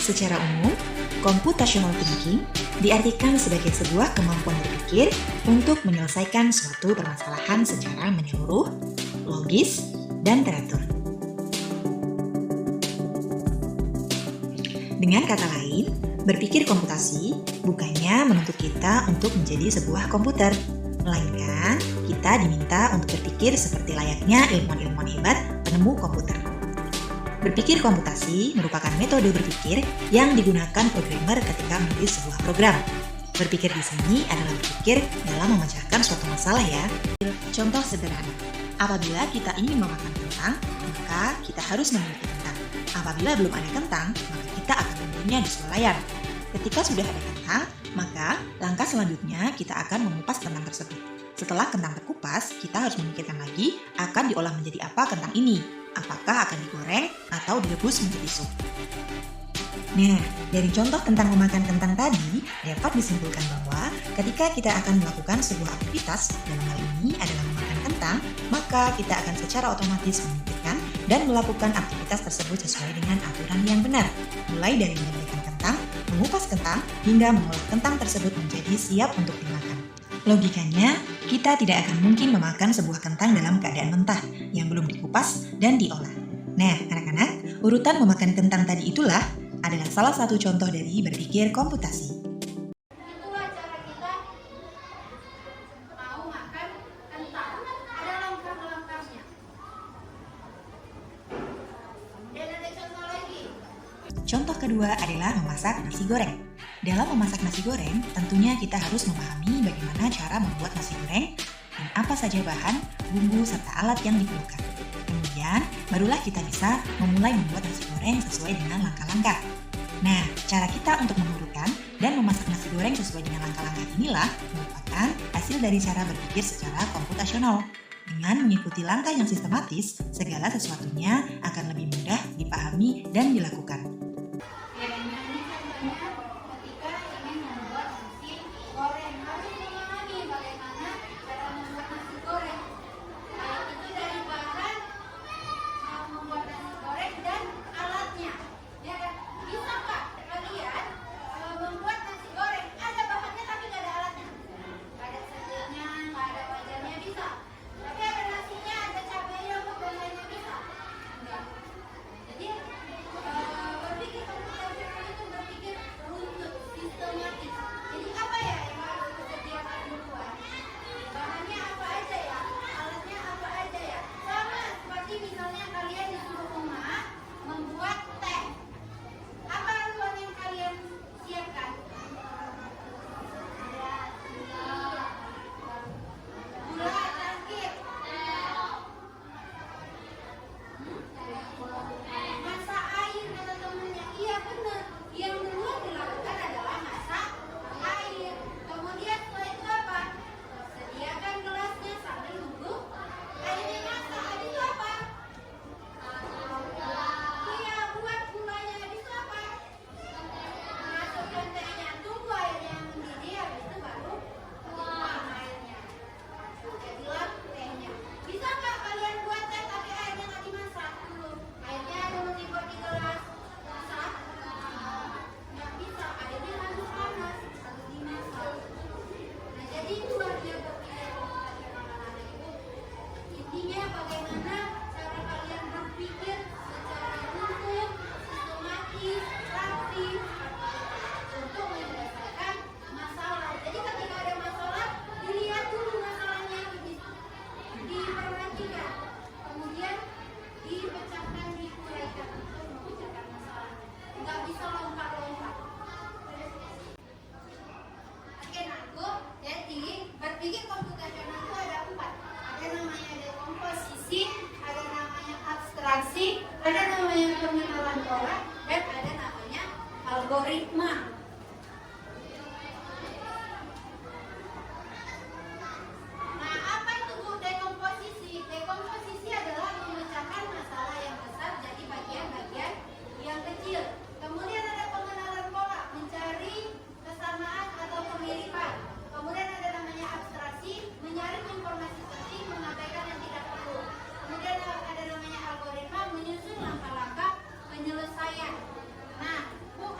Secara umum, computational thinking diartikan sebagai sebuah kemampuan berpikir untuk menyelesaikan suatu permasalahan secara menyeluruh, logis, dan teratur. Dengan kata lain, berpikir komputasi bukannya menuntut kita untuk menjadi sebuah komputer, melainkan kita diminta untuk berpikir seperti layaknya ilmuwan-ilmuwan hebat penemu komputer. Berpikir komputasi merupakan metode berpikir yang digunakan programmer ketika menulis sebuah program. Berpikir di sini adalah berpikir dalam memecahkan suatu masalah ya. Contoh sederhana, apabila kita ingin memakan kentang, maka kita harus memiliki kentang. Apabila belum ada kentang, maka kita akan membelinya di swalayan. Ketika sudah ada kentang, maka langkah selanjutnya kita akan mengupas kentang tersebut. Setelah kentang terkupas, kita harus memikirkan lagi akan diolah menjadi apa kentang ini. Apakah akan digoreng atau direbus menjadi sup. Nah, dari contoh tentang memakan kentang tadi, dapat disimpulkan bahwa ketika kita akan melakukan sebuah aktivitas, dalam hal ini adalah memakan kentang, maka kita akan secara otomatis memikirkan dan melakukan aktivitas tersebut sesuai dengan aturan yang benar. Mulai dari menyembelihkan kentang, mengupas kentang, hingga mengolah kentang tersebut menjadi siap untuk dimakan. Logikanya, kita tidak akan mungkin memakan sebuah kentang dalam keadaan mentah yang belum dikupas dan diolah. Nah, anak-anak, urutan memakan kentang tadi itulah adalah salah satu contoh dari berpikir komputasi. Itulah cara kita mau makan kentang. Ada langkah-langkahnya. Dan ada contoh lagi. Contoh kedua adalah memasak nasi goreng. Dalam memasak nasi goreng, tentunya kita harus memahami bagaimana cara membuat nasi goreng dan apa saja bahan, bumbu, serta alat yang diperlukan. Kemudian, barulah kita bisa memulai membuat nasi goreng sesuai dengan langkah-langkah. Nah, cara kita untuk mengurutan dan memasak nasi goreng sesuai dengan langkah-langkah inilah merupakan hasil dari cara berpikir secara komputasional. Dengan mengikuti langkah yang sistematis, segala sesuatunya akan lebih mudah dipahami dan dilakukan. Berpikir komputasional itu ada 4. Ada namanya dekomposisi, ada namanya abstraksi, ada namanya pengenalan pola, dan ada namanya algoritma. Nah, apa itu Bu dekomposisi? Dekomposisi adalah memecahkan masalah yang besar jadi bagian-bagian yang kecil. Kemudian ada pengenalan pola, mencari kesamaan atau kemiripan. Kemudian ada namanya abstraksi, menyaring informasi penting, mengabaikan yang tidak perlu. Kemudian ada namanya algoritma, menyusun langkah-langkah penyelesaian. Nah, Bu,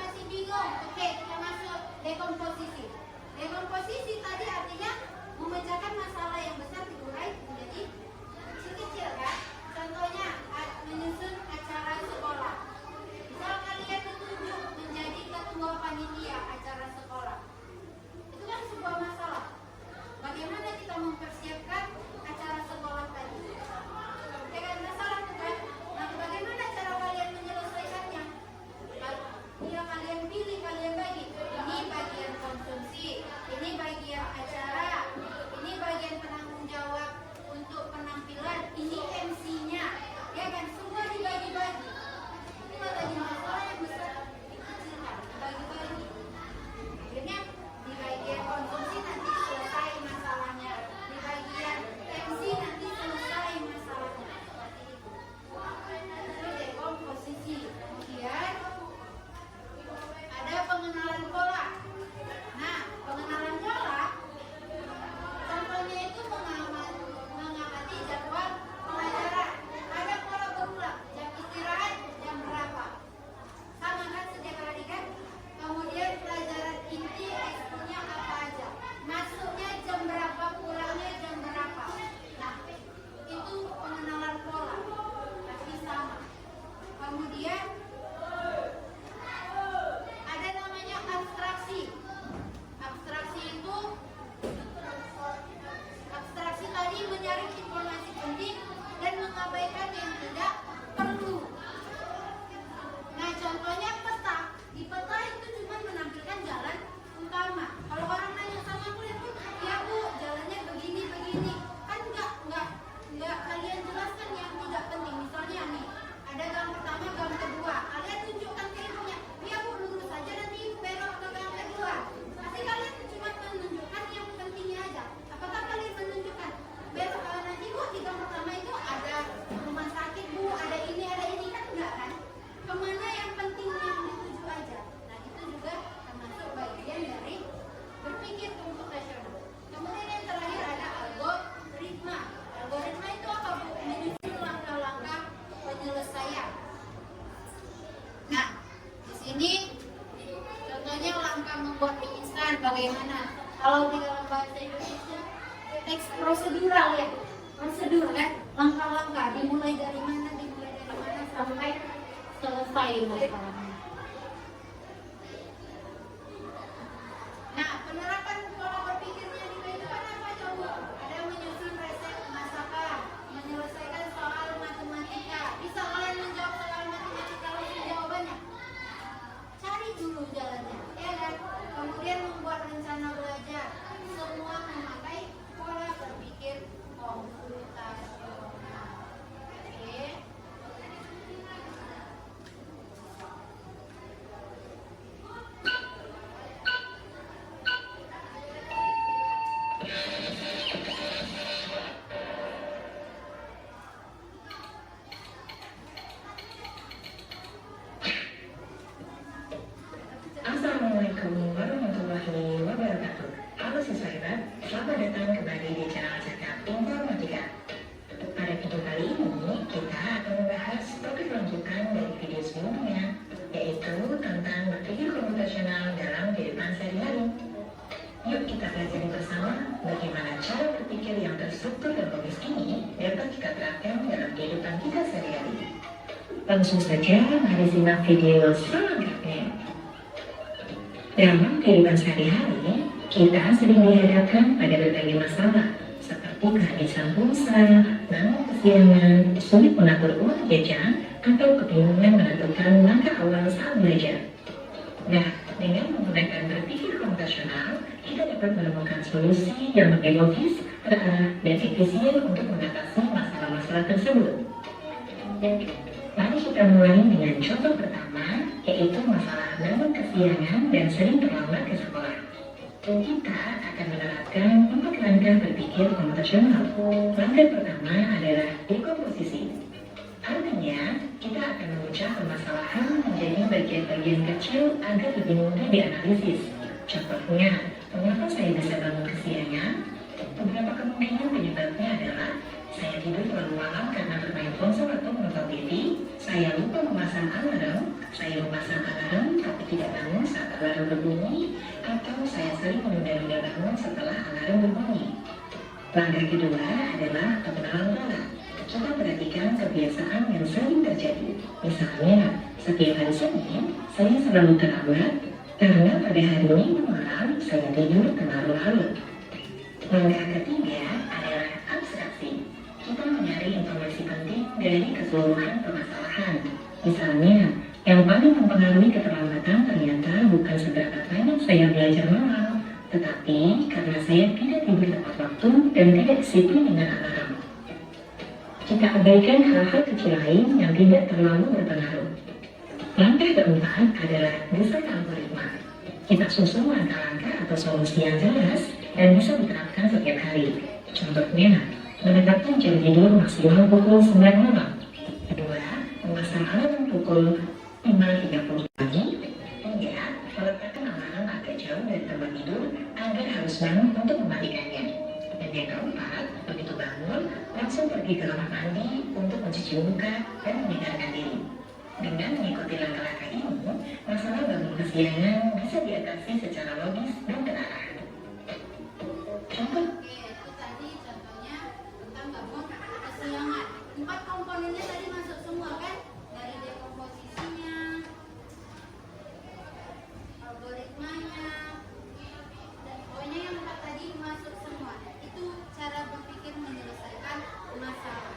mengabaikan yang tidak perlu. Nah, contohnya peta. Di peta itu cuma menampilkan jalan utama. Kalau orang nanya sama aku, ya Bu, ya Bu, jalannya begini. Kan enggak kalian jelaskan yang tidak penting. Misalnya nih, ada gang pertama, gang kedua. Kalian tunjukkan ke ibunya. Ya Bu, lurus saja nanti ibu belok ke gang kedua. Pasti kalian cuma menunjukkan yang pentingnya aja. Apakah kalian menunjukkan belok nanti Bu, di gang pertama itu ada rumah sakit Bu, ada ini kan enggak kan? Kemana yang penting yang dituju aja. Nah, itu juga termasuk bagian dari berpikir komputasional. Kemudian yang terakhir ada algoritma. Algoritma itu apa Bu? Menyusun langkah-langkah penyelesaian. Nah, di sini contohnya langkah membuat mie instan bagaimana? Kalau di dalam bahasa Indonesia teks prosedural ya. Prosedur kan? Langkah-langkah dimulai dari mana sampai selesai masalahnya. Nah, penerapan pola berpikirnya di kehidupan apa coba? Ada menyusun resep masakan, menyelesaikan soal matematika. Bisa kalian menjawab soal matematika langsung jawabannya? Cari dulu jalannya, ya kan? Kemudian membuat rencana belajar. Semua memakai pola berpikir komputasional. Oke. Assalamualaikum warahmatullahi wabarakatuh. Halo siswa hebat, selamat datang kembali di channel Cakap Informatika. Pada video kali ini, kita akan membahas topik lanjutan dari video sebelumnya, yaitu tentang berpikir komputasional dalam kehidupan sehari-hari. Yuk kita pelajari bersama bagaimana cara berpikir yang terstruktur dan logis ini dapat kita terapkan dalam kehidupan kita sehari-hari. Langsung saja, mari simak video selengkapnya. Dalam kehidupan sehari-hari, kita sering dihadapkan pada berbagai masalah, seperti kehabisan pulsa, bangun kesiangan, sulit mengatur uang jajan, atau kebingungan menentukan langkah awal saat belajar. Nah, dengan menggunakan berpikir komputasional, kita dapat menemukan solusi yang lebih logis, terarah, dan efisien untuk mengatasi masalah-masalah tersebut. Mari kita mulai dengan contoh pertama, yaitu masalah bangun kesiangan dan sering terlambat ke sekolah. Kita akan menerapkan 4 langkah berpikir komputasional. Langkah pertama adalah dekomposisi. Artinya, kita akan memecah permasalahan menjadi bagian-bagian kecil agar lebih mudah dianalisis. Contohnya, mengapa saya bisa bangun kesiangan? Beberapa kemungkinan penyebabnya adalah saya tidur terlalu malam karena bermain ponsel atau menonton TV, saya lupa memasang alarm, saya memasang alarm tapi tidak bangun saat alarm berbunyi, atau saya sering menunda-nunda bangun setelah alarm berbunyi. Langkah kedua adalah pengenalan pola. Coba perhatikan kebiasaan yang sering terjadi. Misalnya, setiap hari Senin, saya selalu terlambat karena pada hari Minggu malam saya tidur terlalu larut. Langkah ketiga adalah abstraksi. Kita mencari informasi penting dari keseluruhan permasalahan. Misalnya, yang paling mempengaruhi keterlambatan ternyata bukan seberapa banyak saya belajar malam, tetapi karena saya tidak tidur tepat waktu dan tidak disiplin dengan alarm. Kita abaikan hal-hal kecil lain yang tidak terlalu berpengaruh. Langkah keempat adalah desain algoritma. Kita susun langkah-langkah atau solusi yang jelas dan bisa diterapkan setiap hari. Contohnya, menetapkan jam tidur maksimal pukul 9 malam. Kedua, memasang alarm pukul 5.30 pagi. Tiga, meletakkan alarm agak jauh dari tempat tidur agar harus bangun untuk mematikannya. Dan yang keempat, begitu bangun, langsung pergi ke kamar mandi untuk mencuci muka dan menyegarkan diri. Dengan mengikuti langkah-langkah ini, masalah bangun kesiangan bisa diatasi secara logis dan terarah. Contoh. Itu tadi contohnya tentang bangun kesiangan. 4 komponennya tadi masuk semua kan? Dari dekomposisinya, algoritmanya, dan pokoknya yang 4 tadi masuk semua. Itu cara berpikir menyelesaikan masalah.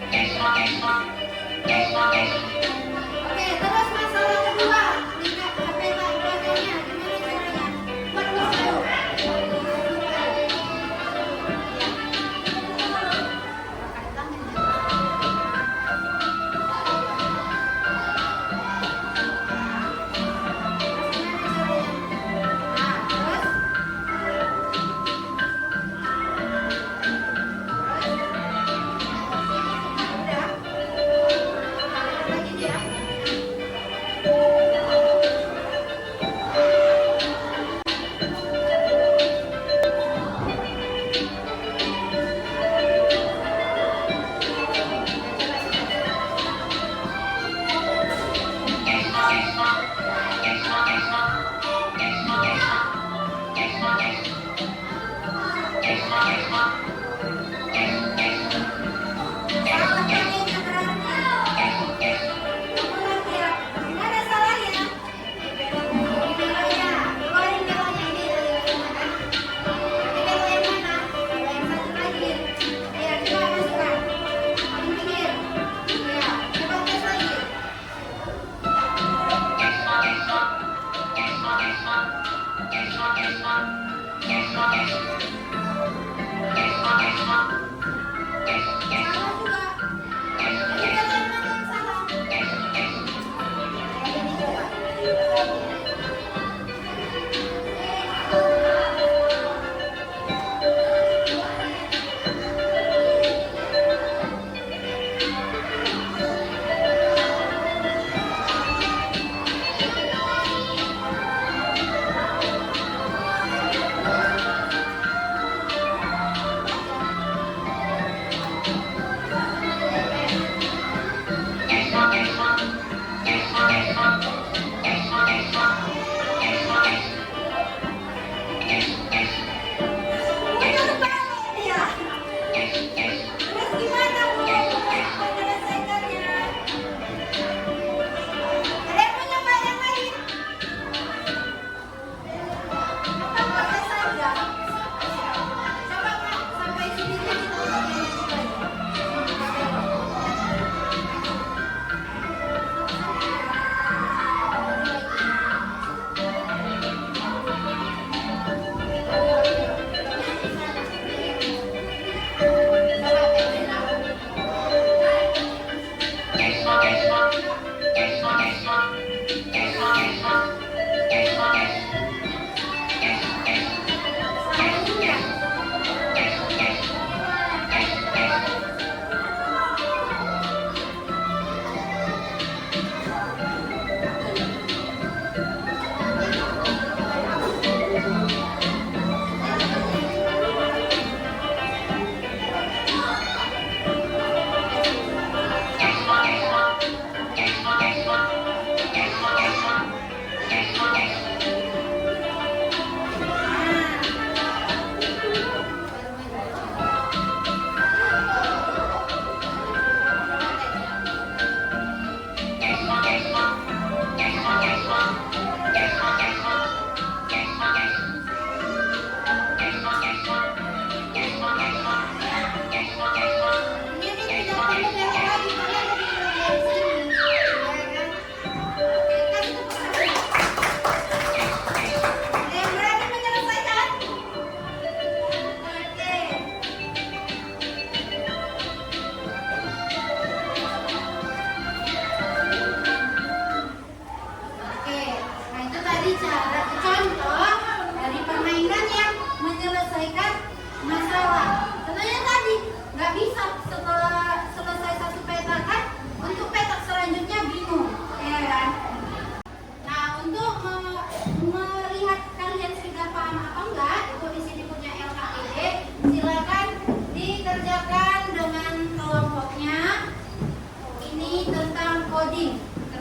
Oke, terus masalah kedua, lihat peta keluarganya gimana caranya? Buat dulu. Pakai tangan ya.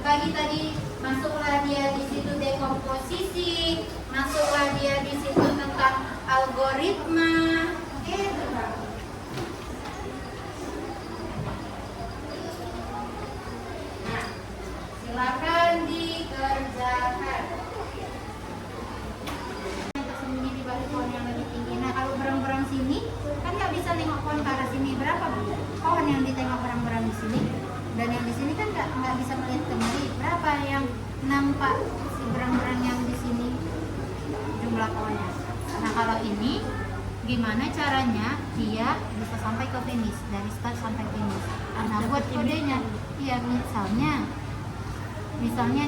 Terbagi tadi, masuklah dia di situ dekomposisi, masuklah dia di situ tentang algoritma. Oke, terbagi. Nah, silakan dikerjakan. Tersembunyi di balik pohon yang lebih tinggi. Nah, kalau berang-berang sini kan nggak bisa nengok pohon ke arah sini. Berapa pohon yang ditengok berang-berang? sini dan yang di sini kan nggak bisa melihat kemari. Berapa yang nampak si berang-berang yang di sini jumlah pohonnya? Nah kalau ini gimana caranya dia bisa sampai ke finish, dari start sampai finish. Nah buat kodenya, iya misalnya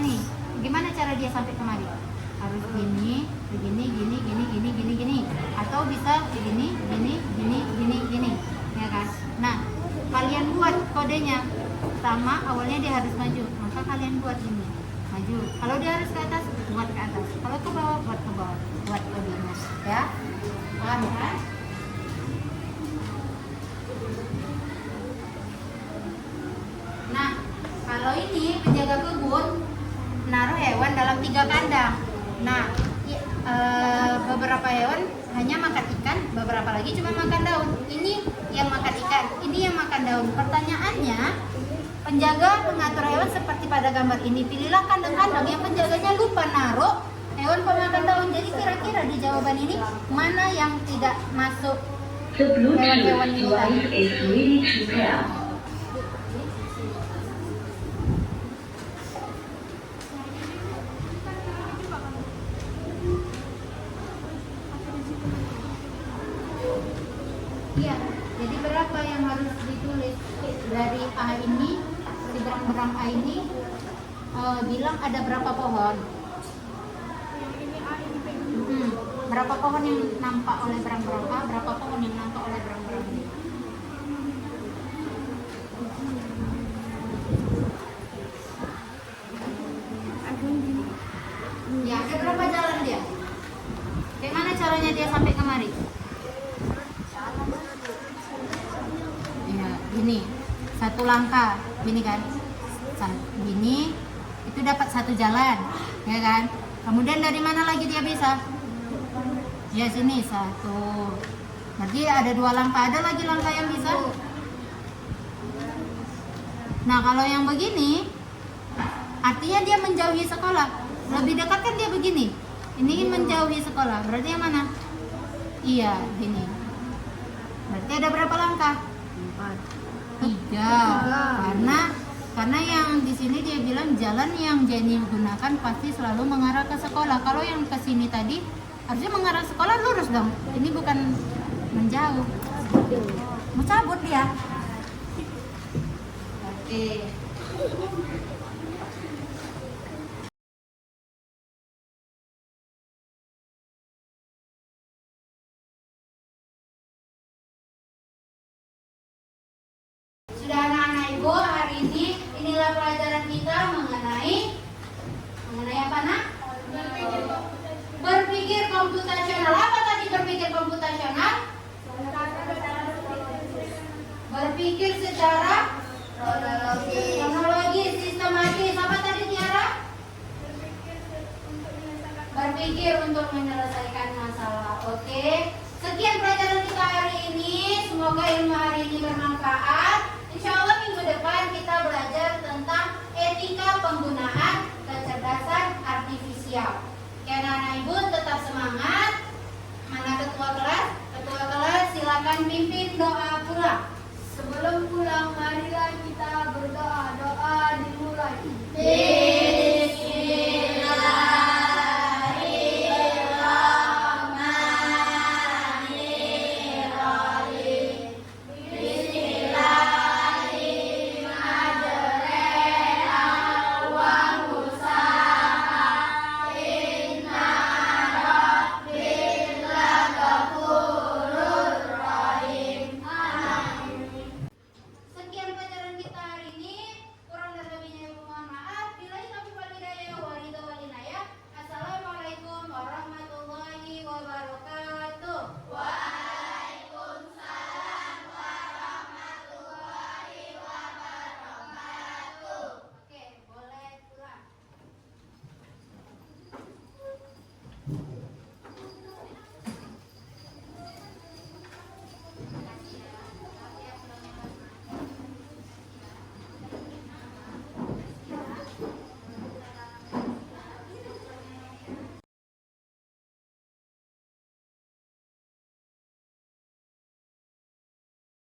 nih, gimana cara dia sampai kemari? Harus gini, gini, atau bisa gini, ya kan? Nah, kalian buat kodenya. Pertama, awalnya dia harus maju, maka kalian buat ini, maju. Kalau dia harus ke atas, buat ke atas. Kalau ke bawah, buat ke bawah, buat kodenya, ya. Paham kan? Nah, kalau ini penjaga kebun naruh hewan dalam 3 kandang. Nah, beberapa hewan hanya makan ikan, beberapa lagi cuma makan daun. Ini yang makan ikan, ini yang makan daun. Pertanyaannya, penjaga mengatur hewan seperti pada gambar ini. Pilihlah kandang-kandang yang penjaganya lupa naruh hewan pemakan daun. Jadi kira-kira di jawaban ini mana yang tidak masuk The hewan-hewan Bluetooth ini tadi? device is ready to pair. Iya, jadi berapa yang harus ditulis dari A ini, si berang-berang A ini bilang ada berapa pohon? Berapa pohon yang nampak oleh berang-berang A, berapa pohon yang nampak oleh berang-berang B? Ya, ada berapa jalan dia? Bagaimana caranya dia sampai kemari? Ya, gini, satu langkah, gini kan, gini, itu dapat 1 jalan, ya kan? Kemudian dari mana lagi dia bisa? Ya sini 1, berarti ada 2 langkah, ada lagi langkah yang bisa. Nah kalau yang begini, artinya dia menjauhi sekolah. Lebih dekat kan dia begini, ini menjauhi sekolah, berarti yang mana? Iya, gini. Berarti ada berapa langkah? 3. Karena yang di sini dia bilang jalan yang Jenny gunakan pasti selalu mengarah ke sekolah. Kalau yang ke sini tadi harusnya mengarah sekolah, lurus dong. Ini bukan menjauh. Mau cabut dia. Oke. Sudah anak-anak ibu, hari ini inilah pelajaran kita mengenai apa nak? Berpikir komputasional. Apa tadi berpikir komputasional? Berpikir secara kronologi, sistematis. Apa tadi Tiara? Berpikir untuk menyelesaikan masalah. Oke. Sekian pelajaran kita hari ini. Semoga ilmu hari ini bermanfaat. Insya Allah minggu depan kita belajar tentang etika penggunaan kecerdasan artifisial. Oke, anak-anak ibu tetap semangat. Mana ketua kelas? Ketua kelas silakan pimpin doa pulang. Sebelum pulang, marilah kita berdoa. Doa dimulai.